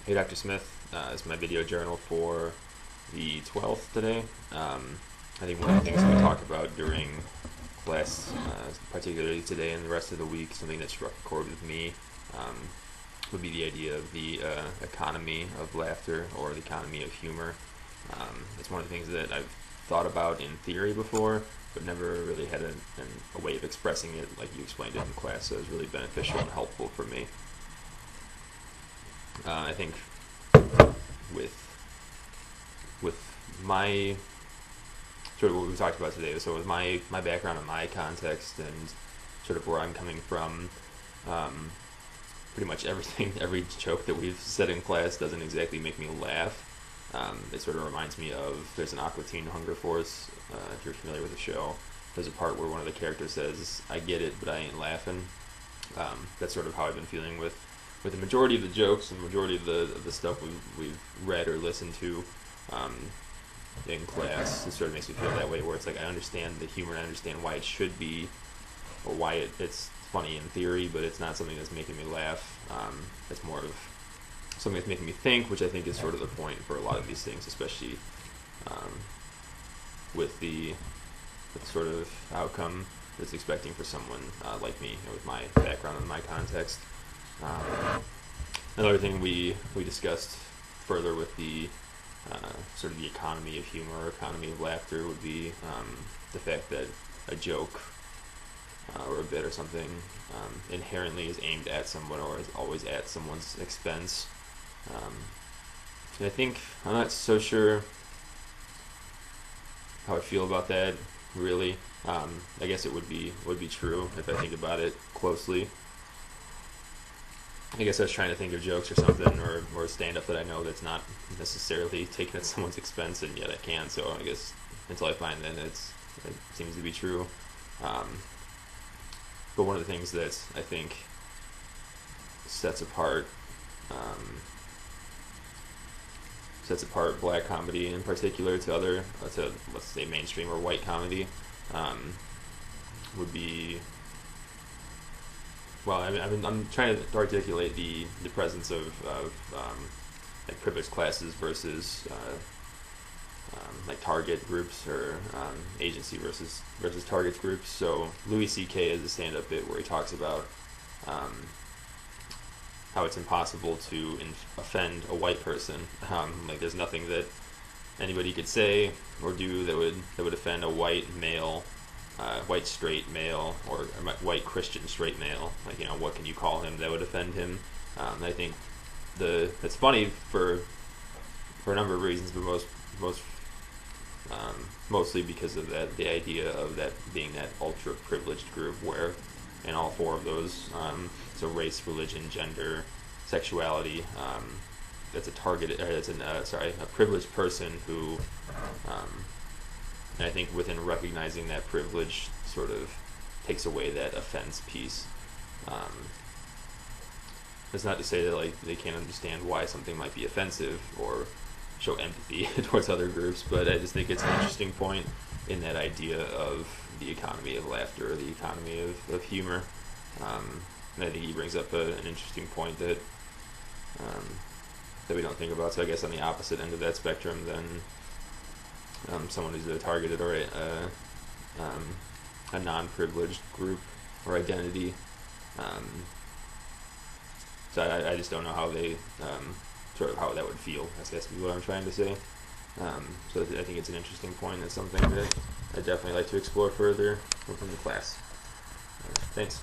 Hey, Dr. Smith. This is my video journal for the 12th today. I think one of the things we talked about during class, particularly today and the rest of the week, something that struck a chord with me, um, would be the idea of the economy of laughter or the economy of humor. It's one of the things that I've thought about in theory before, but never really had a way of expressing it like you explained it in class, so it was really beneficial and helpful for me. I think with with my sort of what we talked about today, so with my background and my context and sort of where I'm coming from, um, pretty much everything, every joke that we've said in class doesn't exactly make me laugh. It sort of reminds me of, there's an Aqua Teen Hunger Force, if you're familiar with the show. There's a part where one of the characters says, "I get it, but I ain't laughing." That's sort of how I've been feeling with the majority of the jokes and the majority of the stuff we've read or listened to um, in class. It sort of makes me feel that way, where it's like I understand the humor and I understand why it should be, or why it's funny in theory, but it's not something that's making me laugh. It's more of something that's making me think, which I think is sort of the point for a lot of these things, especially um, with the sort of outcome that's expecting for someone like me, with my background and my context. Another thing we discussed further with the sort of the economy of humor, economy of laughter, would be the fact that a joke or a bit or something inherently is aimed at someone or is always at someone's expense. And I think I'm not so sure how I feel about that, really. I guess it would be true if I think about it closely. I guess I was trying to think of jokes or something, or stand-up that I know that's not necessarily taken at someone's expense, and yet I can. So I guess until I find that, it seems to be true. But one of the things that I think sets apart black comedy in particular to other to, let's say, mainstream or white comedy, would be, well, I'm trying to articulate the presence of like privileged classes versus like target groups, or agency versus target groups. So Louis C.K. has a stand-up bit where he talks about how it's impossible to offend a white person. Like there's nothing that anybody could say or do that would offend a white male, white straight male, or white Christian straight male. Like, what can you call him that would offend him? I think it's funny for a number of reasons, but mostly because of the idea of that being that ultra privileged group where in all four of those, so race, religion, gender, sexuality, that's a target. A privileged person who, and I think within recognizing that privilege, sort of takes away that offense piece. That's not to say that like they can't understand why something might be offensive or show empathy towards other groups, but I just think it's an interesting point in that idea of the economy of laughter, or the economy of humor. And I think he brings up an interesting point that we don't think about. So I guess on the opposite end of that spectrum, then someone who's a targeted or a non-privileged group or identity. So I just don't know how they sort of how that would feel. I guess is what I'm trying to say. So I think it's an interesting point. It's something that I definitely like to explore further within the class. Thanks.